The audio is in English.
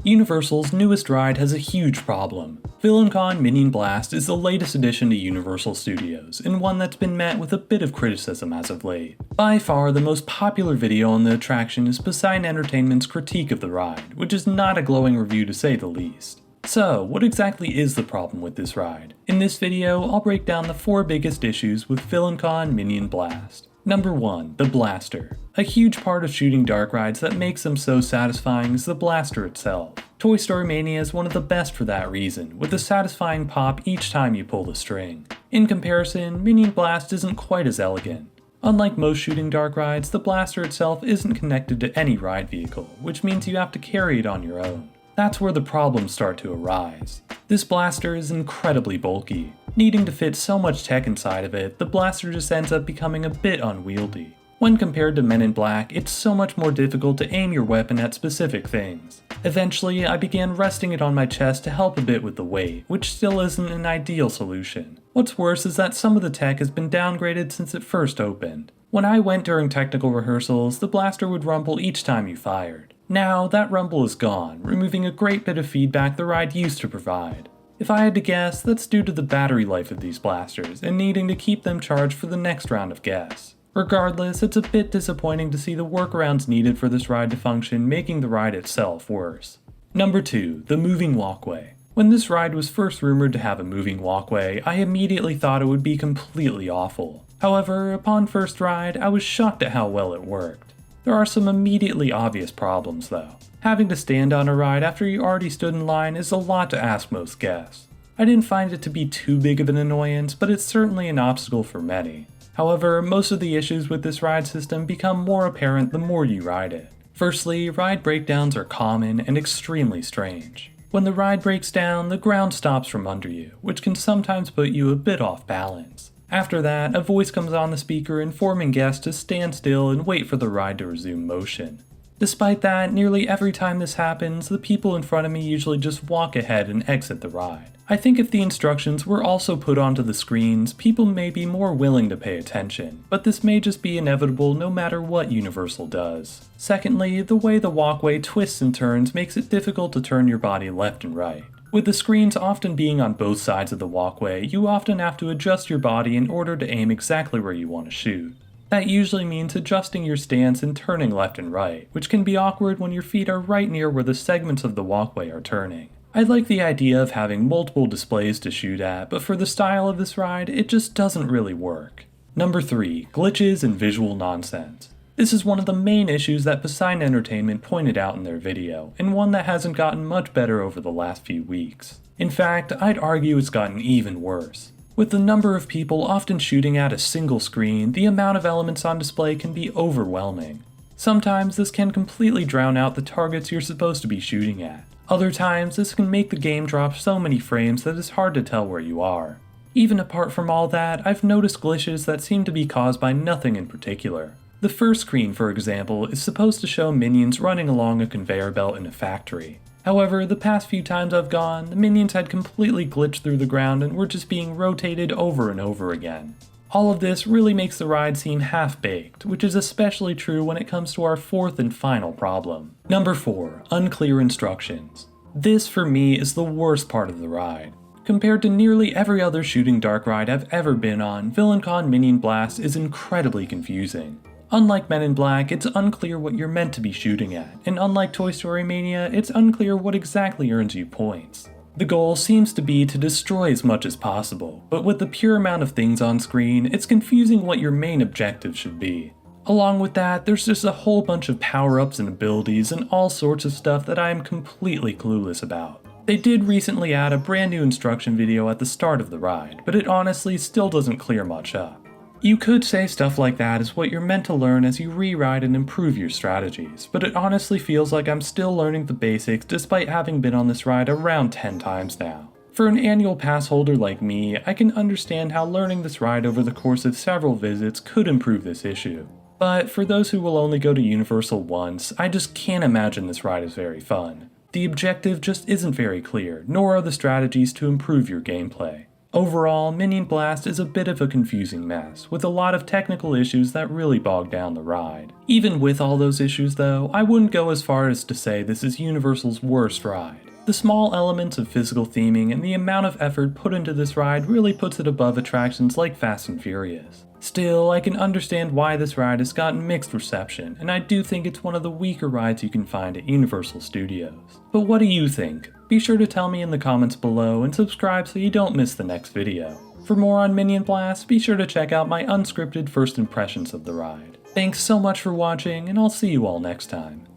Universal's newest ride has a huge problem. VillainCon Minion Blast is the latest addition to Universal Studios, and one that's been met with a bit of criticism as of late. By far, the most popular video on the attraction is Poseidon Entertainment's critique of the ride, which is not a glowing review to say the least. So, what exactly is the problem with this ride? In this video, I'll break down the 4 biggest issues with VillainCon Minion Blast. Number 1. The Blaster. A huge part of shooting dark rides that makes them so satisfying is the blaster itself. Toy Story Mania is one of the best for that reason, with a satisfying pop each time you pull the string. In comparison, Minion Blast isn't quite as elegant. Unlike most shooting dark rides, the blaster itself isn't connected to any ride vehicle, which means you have to carry it on your own. That's where the problems start to arise. This blaster is incredibly bulky. Needing to fit so much tech inside of it, the blaster just ends up becoming a bit unwieldy. When compared to Men in Black, it's so much more difficult to aim your weapon at specific things. Eventually, I began resting it on my chest to help a bit with the weight, which still isn't an ideal solution. What's worse is that some of the tech has been downgraded since it first opened. When I went during technical rehearsals, the blaster would rumble each time you fired. Now, that rumble is gone, removing a great bit of feedback the ride used to provide. If I had to guess, that's due to the battery life of these blasters and needing to keep them charged for the next round of guests. Regardless, it's a bit disappointing to see the workarounds needed for this ride to function making the ride itself worse. Number 2. The Moving Walkway. When this ride was first rumored to have a moving walkway, I immediately thought it would be completely awful. However, upon first ride, I was shocked at how well it worked. There are some immediately obvious problems though. Having to stand on a ride after you already stood in line is a lot to ask most guests. I didn't find it to be too big of an annoyance, but it's certainly an obstacle for many. However, most of the issues with this ride system become more apparent the more you ride it. Firstly, ride breakdowns are common and extremely strange. When the ride breaks down, the ground stops from under you, which can sometimes put you a bit off balance. After that, a voice comes on the speaker informing guests to stand still and wait for the ride to resume motion. Despite that, nearly every time this happens, the people in front of me usually just walk ahead and exit the ride. I think if the instructions were also put onto the screens, people may be more willing to pay attention, but this may just be inevitable no matter what Universal does. Secondly, the way the walkway twists and turns makes it difficult to turn your body left and right. With the screens often being on both sides of the walkway, you often have to adjust your body in order to aim exactly where you want to shoot. That usually means adjusting your stance and turning left and right, which can be awkward when your feet are right near where the segments of the walkway are turning. I like the idea of having multiple displays to shoot at, but for the style of this ride, it just doesn't really work. Number 3. Glitches and visual nonsense. This is one of the main issues that Poseidon Entertainment pointed out in their video, and one that hasn't gotten much better over the last few weeks. In fact, I'd argue it's gotten even worse. With the number of people often shooting at a single screen, the amount of elements on display can be overwhelming. Sometimes this can completely drown out the targets you're supposed to be shooting at. Other times, this can make the game drop so many frames that it's hard to tell where you are. Even apart from all that, I've noticed glitches that seem to be caused by nothing in particular. The first screen, for example, is supposed to show minions running along a conveyor belt in a factory. However, the past few times I've gone, the minions had completely glitched through the ground and were just being rotated over and over again. All of this really makes the ride seem half-baked, which is especially true when it comes to our 4th and final problem. Number 4. Unclear instructions. This, for me, is the worst part of the ride. Compared to nearly every other shooting dark ride I've ever been on, VillainCon Minion Blast is incredibly confusing. Unlike Men in Black, it's unclear what you're meant to be shooting at, and unlike Toy Story Mania, it's unclear what exactly earns you points. The goal seems to be to destroy as much as possible, but with the pure amount of things on screen, it's confusing what your main objective should be. Along with that, there's just a whole bunch of power-ups and abilities and all sorts of stuff that I am completely clueless about. They did recently add a brand new instruction video at the start of the ride, but it honestly still doesn't clear much up. You could say stuff like that is what you're meant to learn as you re-ride and improve your strategies, but it honestly feels like I'm still learning the basics despite having been on this ride around 10 times now. For an annual pass holder like me, I can understand how learning this ride over the course of several visits could improve this issue. But for those who will only go to Universal once, I just can't imagine this ride is very fun. The objective just isn't very clear, nor are the strategies to improve your gameplay. Overall, Minion Blast is a bit of a confusing mess, with a lot of technical issues that really bog down the ride. Even with all those issues though, I wouldn't go as far as to say this is Universal's worst ride. The small elements of physical theming and the amount of effort put into this ride really puts it above attractions like Fast and Furious. Still, I can understand why this ride has gotten mixed reception, and I do think it's one of the weaker rides you can find at Universal Studios. But what do you think? Be sure to tell me in the comments below and subscribe so you don't miss the next video. For more on Minion Blast, be sure to check out my unscripted first impressions of the ride. Thanks so much for watching, and I'll see you all next time.